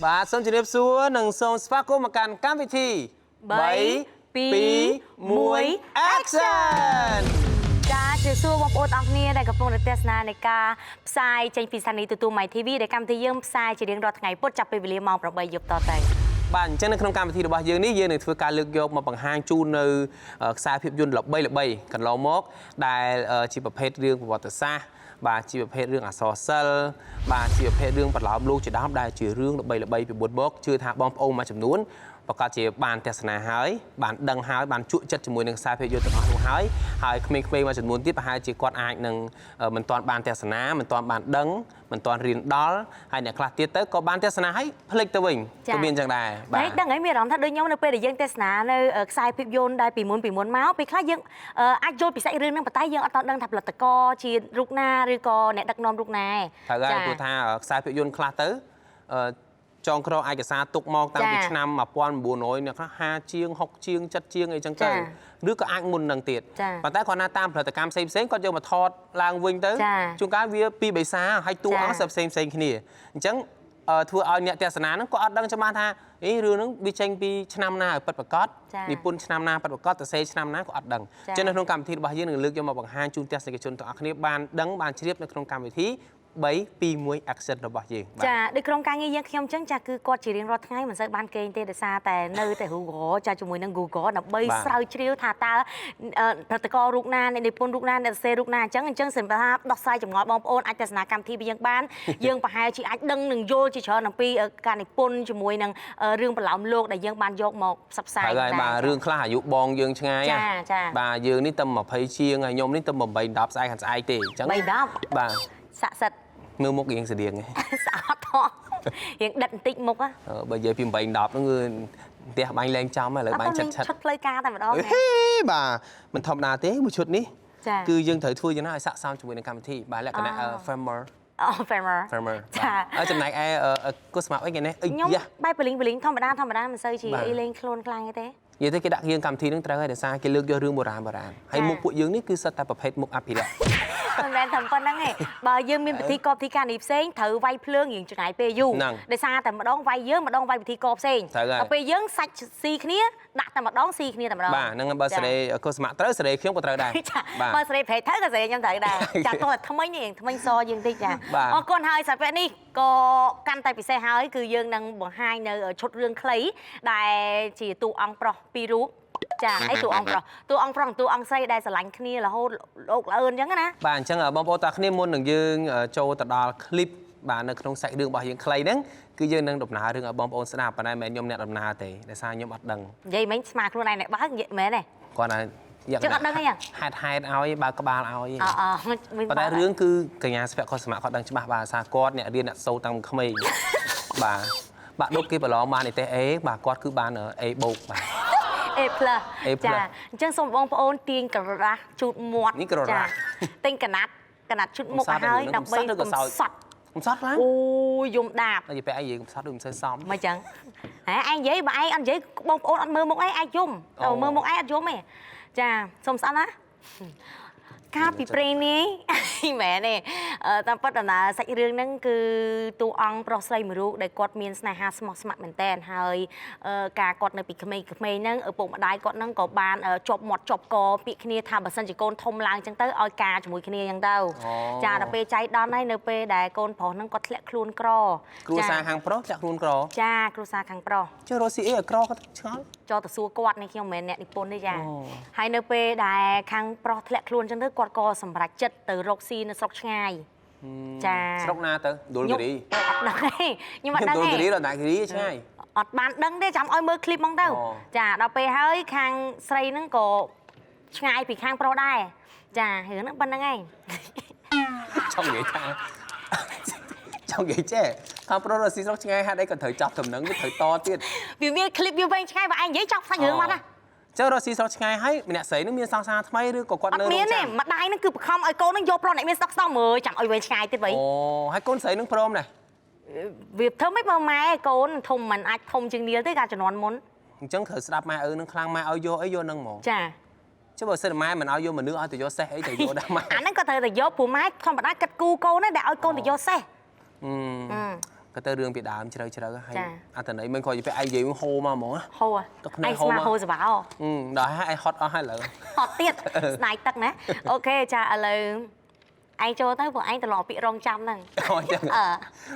បាទសូមជម្រាបសួរនិងសូមស្វាគមន៍មកកាន់កម្មវិធី3 2 1 Action ចាជម្រាបសួរបងប្អូនអរគ្នាដែលកំពុងទស្សនានៃការផ្សាយចេញពីស្ថានីយ៍ទូរទស្សន៍ My TV ដែលកម្មវិធីយើងផ្សាយជារៀងរាល់ថ្ងៃពុធចាប់ពីវេលាម៉ោង 8 យប់តទៅបាទអញ្ចឹងនៅក្នុងកម្មវិធីរបស់យើងនេះយើងនឹងធ្វើការលើកយកមកបង្ហាញជូននៅខ្សែភាពយន្តល្បីៗកន្លងមកដែលជាប្រភេទរឿងប្រវត្តិសាស្ត្របាទជាប្រភេទរឿងអក្សរសិល្ប៍បាទជាប្រភេទរឿងបន្លំលោកជាដើមដែលជារឿងល្បីៗពីមុនមកជឿថាបងប្អូនមួយចំនួនប្រកាសជាបានទស្សនាហើយបានដឹងហើយបានជក់ចិត្តជាមួយនឹងខ្សែភាពយន្តទាំងអស់នោះហើយក្មេងៗមួយចំនួនទៀតប្រហែលជាគាត់អាចនឹងមិនទាន់បានទស្សនាមិនទាន់បានដឹងមិនទាន់រៀនដល់ហើយអ្នកខ្លះទៀតទៅក៏បានទស្សនាហើយភ្លេចទៅវិញក៏មានចឹងដែរបាទដឹងហើយមានអារម្មណ៍ថាដូចខ្ញុំនៅពេលដែលយើងទស្សនានៅខ្សែភាពយន្តដែលពីមុនមកពេលខ្លះយើងអាចយល់ពីសាច់រឿងហ្នឹងប៉ុន្តែយើងអត់តដឹងថាផលិតករជារូបណាឬក៏អ្នកដឹកនាំរូបណាត្រូវហើយព្រោះថាខ្សែភាពយន្តខ្លះទៅចងក្រងឯកសារទុកមកតាំងពីឆ្នាំ1900អ្នកខ្លះ50ជាង60ជាង70ជាងអីចឹងទៅឬក៏អាចមុននឹងទៀតប៉ុន្តែគាត់ណាតាមផលិតកម្មផ្សេងគាត់យកមកថតឡើងវិញទៅជួនកាលវាពីបិសាហើយតួអង្គផ្សេងគ្នាអញ្ចឹងធ្វើឲ្យអ្នកទស្សនាហ្នឹងក៏អត់ដឹងច្បាស់ថារឿងហ្នឹងវាចេញពីឆ្នាំណាឲ្យពិតប្រាកដនិពន្ធឆ្នាំណាពិតប្រាកដតសេឆ្នាំណាក៏អត់ដឹងអញ្ចឹងនៅក្នុងកម្មវិធីរបស់យើងនឹងលើកយកមកបង្ហាញជូនទស្សនិកជនទាំងអស់គ្នាបានដឹងបានជ្រាបនៅក្នុងកម្មវិធី3 2 1 Action របស់យើងចាដូចក្រុមការងារយើងខ្ញុំអញ្ចឹងចាគឺគាត់ជារៀងរាល់ថ្ងៃមិនសូវបានគេងទេដោយសារតែនៅតែ Google ចាជាមួយនឹង Google ដើម្បីស្រាវជ្រាវថាតើផលិតកររូបណាអ្នកនិពន្ធរូបណាអ្នកសរសេររូបណាអញ្ចឹងសម្រាប់ថាដោះស្រាយចម្ងល់បងប្អូនអាចទស្សនាកម្មវិធីយើងបានយើងប្រហែលជាអាចដឹងនឹងយល់ជាច្រើនអំពីការនិពន្ធជាមួយនឹងរឿងប្រឡោមលោកដែលយើងបានយកមកផ្សព្វផ្សាយដែរបាទរឿងខ្លះអាយុបងយើងឆ្ងាយចាបាទយើងនេះតែ20ជាងហើយខ្ញុំនេះតែ8 10ស្អែកខាងស្អែកទេអញ្ចឹង3 10បាទស័ក្តិសិទ្ធមើលមុខរៀងស្តៀងឯងស្អត់ថោះរៀងដិតបន្តិចមុខបើនិយាយពី8 10ហ្នឹងគឺផ្ទះបាញ់លែងចំហើយឥឡូវបាញ់ឆិតឈុតផ្លូវការតែម្ដងបាទមិនធម្មតាទេមួយឈុតនេះគឺយើងត្រូវធ្វើយ៉ាងណាឲ្យស័ក្តិសមជាមួយនឹងកម្មវិធីបាទលក្ខណៈ farmer farmer ចាចំណែកឯកុសមាអីគេនេះខ្ញុំបែបបលីងធម្មតាមិនសូវជាអីលេងខ្លួនខ្លាំងទេនិយាយទៅគេដាក់យើងកម្មវិធីនឹងត្រូវហើយដោយសារគេលើកយករឿងបុរាណហើយមុខពួកយើងនេះគឺសិតតែប្រភេទមុខអភិរក្សមិនមែនតែប៉ុណ្្នឹងទេបើយើងមានពិធីកោពិធីការនេះផ្សេងត្រូវវាយភ្លើងរៀងចំណាយពេលយូរដោយសារតែម្ដងវាយយើងម្ដងវាយពិធីកោផ្សេងដល់ពេលយើងសាច់ស៊ីគ្នាដាក់តែម្ដងស៊ីគ្នាតែម្ដងបាទហ្នឹងបើសេរីកុសមាត្រូវសេរីខ្ញុំក៏ត្រូវដែរបើសេរីប្រេត្រូវក៏សេរីខ្ញុំត្រូវដែរចាទោះតែថ្មីសយើងតិចចាអរគុណហើយសម្រាប់នេះក៏កាន់តែពិសេសហើយគឺយើងនឹងបង្ហាញនៅឈុតរឿងខ្លីដែលជាតួអង្គប្រុសពីររូបចាអីតួអង្គប្រុសតួអង្គស្រីដែលស្រឡាញ់គ្នារហូតលោកល្អឿនអញ្ចឹងណាបាទអញ្ចឹងបងប្អូនតាគ្នាមុននឹងយើងចូលទៅដល់ឃ្លីបបាទនៅក្នុងសាច់រឿងរបស់យើងខ្លីហ្នឹងគឺយើងនឹងដំណើររឿងឲ្យបងប្អូនស្ដាប់ប៉ុន្តែមិនមែនខ្ញុំអ្នកដំណើរទេដោយសារខ្ញុំអត់ដឹងនិយាយមិញស្មាខ្លួនឯងអ្នកបើកនិយាយមែនទេគាត់ណាយកអត់ដឹងអីហេតុឲ្យបើក្បាលឲ្យប៉ុន្តែរឿងគឺកញ្ញាស្វៈខុសសមៈគាត់ដឹងច្បាស់បាទសារគាត់អ្នករៀនអ្នកសូត្រតាំងក្មេងបាទដុកគេប្រឡងបានទេអេបាទគាត់គឺបានអេបូកបាទA+ ចាអញ្ចឹងសូមបងប្អូនទាញក្ររ៉ាស់ជូតមាត់ចាទិញកណាត់ជូតមុខឲ្យដើម្បីកំសត់ឡើងអូយយំដាបនិយាយពេលអីយើងកំសត់ដូចមិនសូវសមមិនចឹងហ៎ឯងនិយាយបើឯងអត់និយាយបងប្អូនអត់មើលមុខឯងអាចយំមើលមុខឯងអត់យំទេចាសូមស្អល់ណាកាលពីព្រេងនេះមែនទេតាមពិតដំណើរសាច់រឿងហ្នឹងគឺតួអង្គប្រុសស្រីមួយរូបដែលគាត់មានស្នេហាស្មោះស្ម័គ្រមែនតើហើយការគាត់នៅពីក្មេងៗហ្នឹងឪពុកម្ដាយគាត់ហ្នឹងក៏បានជាប់មាត់ជាប់កពាក្យគ្នាថាបើសិនជាកូនធំឡើងចឹងទៅឲ្យការជាមួយគ្នាចឹងទៅចាដល់ពេលចៃដន្យហើយនៅពេលដែលកូនប្រុសហ្នឹងគាត់ធ្លាក់ខ្លួនក្រគ្រួសារខាងប្រុសធ្លាក់ខ្លួនក្រចាគ្រួសារខាងប្រុសចុះរស់ស៊ីអីឲ្យក្រគាត់ឆ្ងល់ចូលទៅសួរគាត់នេះខ្ញុំមិនមែនអ្នកនិពន្ធទេចាហើយនៅពេលដែលខាងប្រុសធ្លាក់ខ្លួនចឹងទៅគាត់ក៏សម្រេចចិត្តទៅរកស៊ីនៅស្រុកឆ្ងាយចាស្រុកណាទៅដុលគិរីអត់ដឹងទេខ្ញុំអត់ដឹងទេដុលគិរីដល់ណាគិរីឆ្ងាយអត់បានដឹងទេចាំឲ្យមើលឃ្លីបហ្មងទៅចាដល់ពេលហើយខាងស្រីហ្នឹងក៏ឆ្ងាយពីខាងប្រុសដែរចារឿងហ្នឹងប៉ុណ្្នឹងឯងចង់និយាយថាចង់និយាយចេះខាងប្រុសរស់ស៊ីស្រុកឆ្ងាយហេតុអីក៏ត្រូវចាប់ដំណឹងវាត្រូវតទៀតវាមានឃ្លីបវាវែងឆ្ងាយបើឯងនិយាយចង់សាច់រឿងមកណាចុះរស់ស៊ីស្រុកឆ្ងាយហើយម្នាក់ស្រីនឹងមានសង្សារថ្មីឬក៏គាត់នៅរោងចក្រមានទេម្ដាយនឹងគឺបង្ខំឲ្យកូននឹងយកប្រុសអ្នកមានស្តុកស្តម្ភមើលចាំឲ្យវែងឆ្ងាយទៀតវិញហើយកូនស្រីនឹងព្រមដែរវាធ្វើមិនបើម៉ែកូនធំមិនអាចធំជាងនាលទេការជំនាន់មុនអញ្ចឹងត្រូវស្ដាប់ម៉ែឪនឹងខ្លាំងម៉ែឲ្យយកអីយកនឹងហ្មងចាចុះបើសិនម៉ែមិនឲ្យយកមនុស្សឲ្យទៅយកសេះអីទៅយកដែរម៉ែអាហ្នឹងក៏ត្រូវតែយកព្រោះម៉ែធម្មតាគិតគូកូនដែរដែលឲ្យកូនទៅយកសេះក ก็เตอเรื่องไปดามเฉยๆให้อันแต่ไหนมันคอยไปไอ้ยี่มันโฮมาหมอ โฮอ่ะไอ้สมาโฮสบายอ๋อ đóให้ไอ้ฮอตเอาให้เหรอ ฮอตเตี้ยสไนตักนะโอเคจ้าเลยไอ้โจตั้งพวกไอ้ตลอดปีรองจำนั่ง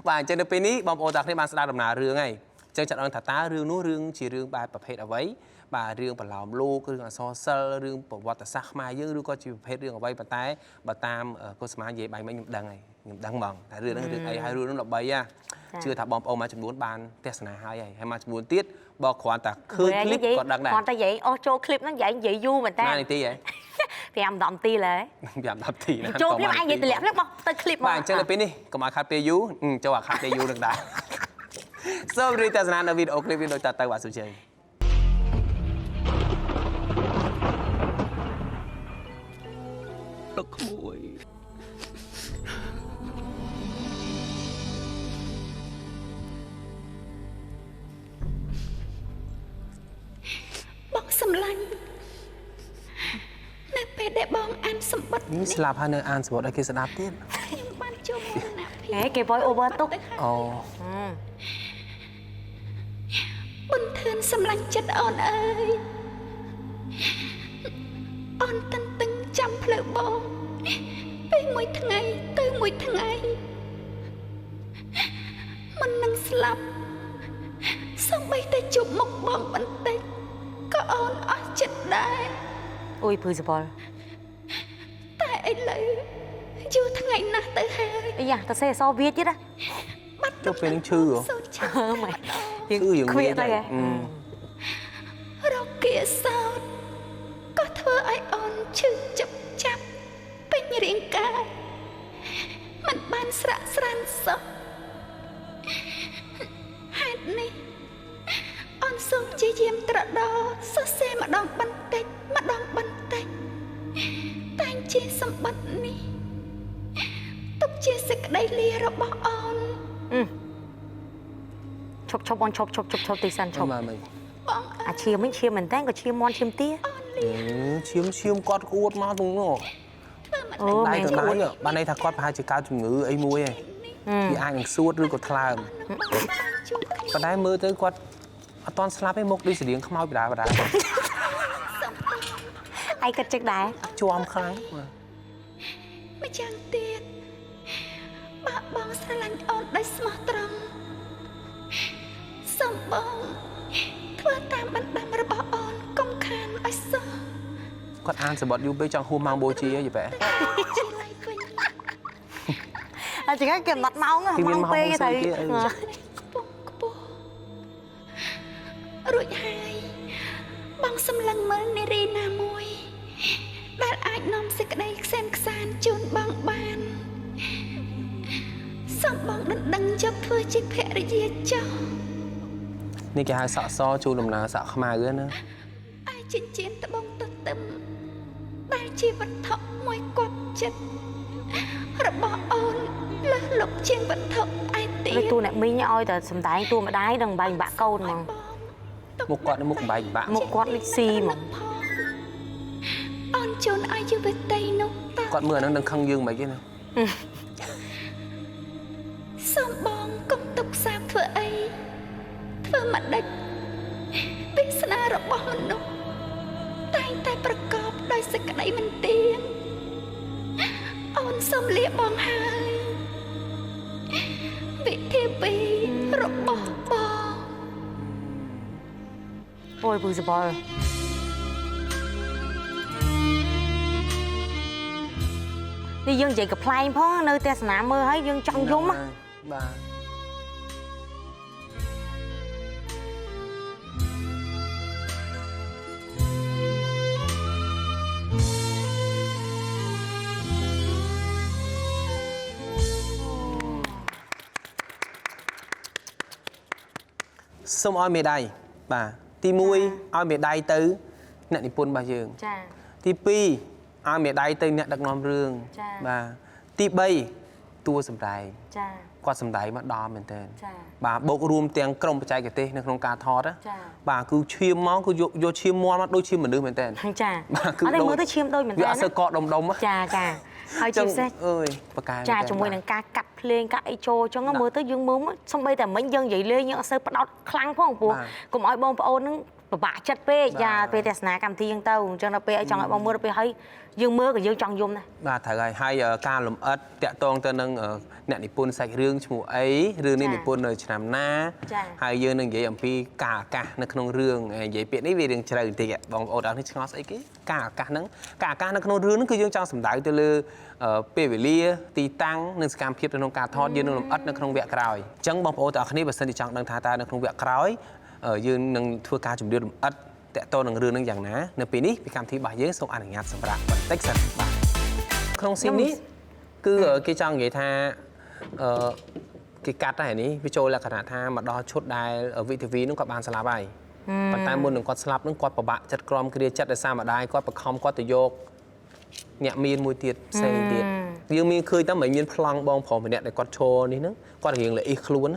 và trên đời bên ní bom ô tạc này bạn sẽ đàm nào rương này chân chặt ông thà ta rương nú rương chỉ rương bài tập hết ở vậy bà rương bà làm lô rương là so sơ rương bảo vật sắc mai dương rương có chỉ hết rương ở vậy bà tam cô smart vậy bài mấy nhụm đằng này nhụm đằng bằng thà rương nó rương ấy hai rương nó là bay à chưa thà bom ô mà chấm muốn bàn test này hai vậy hay mà chấm muốn tiết bao khoản tạc khơi clip còn đằng này còn ta vậy ô cho clip nó vậy du mình ta này tí vậy thì em đậm ti lại giảm đậm tí nè cho clip ai vậy thì lẹp lắm ta clip mà bạn chơi là bên đi còn mà khát pê yú cho bà khát pê yú được đã sau khi ta sẽ làm video clip video ta tay vào sự chơi mùi បងសម្លាញ់នៅពេលដែលបងអានសម្បត្តិ នេះស្លាប់ហើយនៅអានសម្បត្តិឲ្យគេស្ដាប់ទៀត ខ្ញុំបានជួបមរណភាព ហេគេ voice over ទុក អូ ប៊ុនធឿនសម្លាញ់ចិត្តអូនអើយអូនតឹងតឹងចាំផ្លូវបងពេលមួយថ្ងៃទៅមួយថ្ងៃមិននឹងស្លាប់សូម្បីតែជួបមុខបងបន្តិចក៏អូនអស់ចិត្តដែរ ui phư sập bol តែឥឡូវយូរថ្ងៃណាស់ទៅហើយ ấy da ta sẽ so viết chứ đó បាត់ ចុះពេលនឹងឈឺហ៎ សូត្រចាំ mày ឈឺយើង khuyết đây kìa រោគគាសោតក៏ធ្វើឲ្យអូនឈឺចាប់ពេញរាងកាយមិនបានស្រាក់ស្រានសោះហេតុនេះអូនសូមព្យាយាមត្រដោសរសេរម្ដងបន្តិចម្ដងបន្តិចតែងជាសម្បត្តិនេះទុកជាសេចក្តីលារបស់អូន chụp chụp on chụp chụp chụp chụp tí sân chụp មកមិន បង à chia mấy chia mình tên có chia mon chia tía ឈាមគាត់ក្អួតមកទាំងនោះ ô ដៃ mày ទៅដៃបានន័យថាគាត់ប្រហែលជាកើតជំងឺអីមួយឯងវាអាចនឹងសួតឬក៏ថ្លើមប៉ុន្តែមើលទៅគាត់អត់តន់ស្លាប់ទេមុខដូចស្រៀងខ្មោចបដា ai cất chắc đá ជាប់ខ្លាំង ម្យ៉ាងទៀតបើបងស្រឡាញ់អូនដោយស្មោះត្រង់សូមបងធ្វើតាមបណ្ដាំរបស់អូនកុំខានឲ្យសោះ គាត់អានសម្បត្តិយូរពេកចង់ហួសម៉ោងបូជាយីបែ ជាឡៃវិញ à chỉ cái kiểu mặt máu á máu phê cái thầy ខ្ពស់រួចហើយបងសម្លឹងមើលនារីណាមួយដែលអាចនាំសេចក្តីខ្សែនខ្សានជូនបងបានសូមបងដណ្ដឹងយកធ្វើជាភរិយាចុះ នេះគេហៅសក់សជូនដំណើរសក់ខ្មៅណា ឯចិញ្ចៀនត្បូងទទឹមដែលជាវត្ថុមួយគប់ចិត្តរបស់អូនលើសលប់ជាងវត្ថុឯទៀត cái tu này mình ơi tờ sầm tái tu mà đái đằng bành bạ câu mà មុខគាត់មុខបែកបាក់ một quạt lịch xì mà អូនជូនឲ្យយុវតីនោះតើ គាត់មើលហ្នឹងនឹងខឹងយើងមិនគេណា សូមបងកុំទុកសាបធ្វើអីធ្វើមិនដេចវាសនារបស់មនុស្សតែងតែប្រកបដោយសេចក្តីមិនទៀងអូនសូមលាបងហើយវិធីពីររបស់បង ôi phư sập bol đi dương chị gặp play phó nơi te sná mơ thấy dương trong dung á បាទ សូមឲ្យមេដៃបាទទី1ឲ្យមេដៃទៅអ្នកនិពន្ធរបស់យើង cha ទី2ឲ្យមេដៃទៅអ្នកដឹកនាំរឿង ចា៎ បាទទី3ត តួសម្ដែង ចា គាត់សម្ដែងមកដល់មែនតើ ចា បាទបូករួមទាំងក្រុមបច្ចេកទេសនៅក្នុងការថត ចា បាទគឺឈាមមកគឺយកឈាមមាន់មកដូចឈាមមនុស្សមែនតើ ចា បាទគឺ អត់ទេមើលទៅឈាមដូចមែន វា តើ អត់សូវកកដុំៗ ចាចាហើយជាពិសេស អើយបកែ ចាជាមួយនឹងការកាត់ភ្លេងកាត់អីចូលអញ្ចឹងមើលទៅយើងមើលសំបីតែមិញយើងនិយាយលេងយើងអត់សូវផ្ដោតខ្លាំងផងព្រោះកុំឲ្យបងប្អូននឹងពិបាកចិត្តពេកចាពេលទស្សនាកម្មវិធីហ្នឹងទៅអញ្ចឹងដល់ពេលឲ្យចង់ឲ្យបងមើលដល់ពេលហើយយើងមើលក៏យើងចង់យំដែរ បាទត្រូវហើយការលំអិតតាក់ទងទៅនឹងអ្នកនិពន្ធសាច់រឿងឈ្មោះអីរឿងនេះនិពន្ធនៅឆ្នាំណាហើយយើងនឹងនិយាយអំពីការអាកាសនៅក្នុងរឿងនិយាយពាក្យនេះវារឿងជ្រៅបន្តិចបងប្អូនអរនេះឆ្ងល់ស្អីគេការអាកាសហ្នឹងការអាកាសនៅក្នុងរឿងហ្នឹងគឺយើងចង់សម្ដៅទៅលើពេលវេលាទីតាំងនិងសកម្មភាពនៅក្នុងការថតយើងនឹងលំអិតនៅក្នុងវគ្គក្រោយអញ្ចឹងបងប្អូនទាំងអស់គ្នាបើសិនជាចង់ដឹងថាតើនៅក្នុងវគ្គក្រោយយើងនឹងធ្វើការជំរាបលម្អិតតកតនឹងរឿងនឹងយ៉ាងណានៅពេលនេះពីកម្មវិធីរបស់យើងសូមអនុញ្ញាតសម្រាប់បន្តិចសិនបាទក្នុងស៊ីននេះគឺគេចង់និយាយថាគេកាត់តែនេះវាចូលលក្ខណៈថាមកដល់ឈុតដែលវិទ្យាវីនឹងគាត់បានស្លាប់ហើយប៉ុន្តែមុននឹងគាត់ស្លាប់នឹងគាត់ពិបាកចិត្តក្រំគ្រាចិត្តដោយសារម្ដាយគាត់បខំគាត់ទៅយកអ្នកមានមួយទៀតផ្សេងទៀតយើងមានឃើញតែមិនមានប្លង់បងប្រុសម្នាក់ដែលគាត់ឈរនេះហ្នឹងគាត់រៀងល្អិះខ្លួន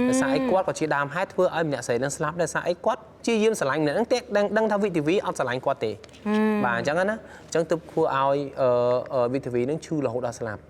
ដោយសារអីគាត់ក៏ជាដើមហេតុធ្វើឲ្យម្នាក់ស្រីនឹងស្លាប់ដោយសារអីគាត់ជាយាមស្រឡាញ់ម្នាក់ហ្នឹងតែដឹងថាវិទ្យាវីអត់ស្រឡាញ់គាត់ទេបាទអញ្ចឹងណាអញ្ចឹងទើបធ្វើឲ្យវិទ្យាវីនឹងឈឺរហូតដល់ស្លាប់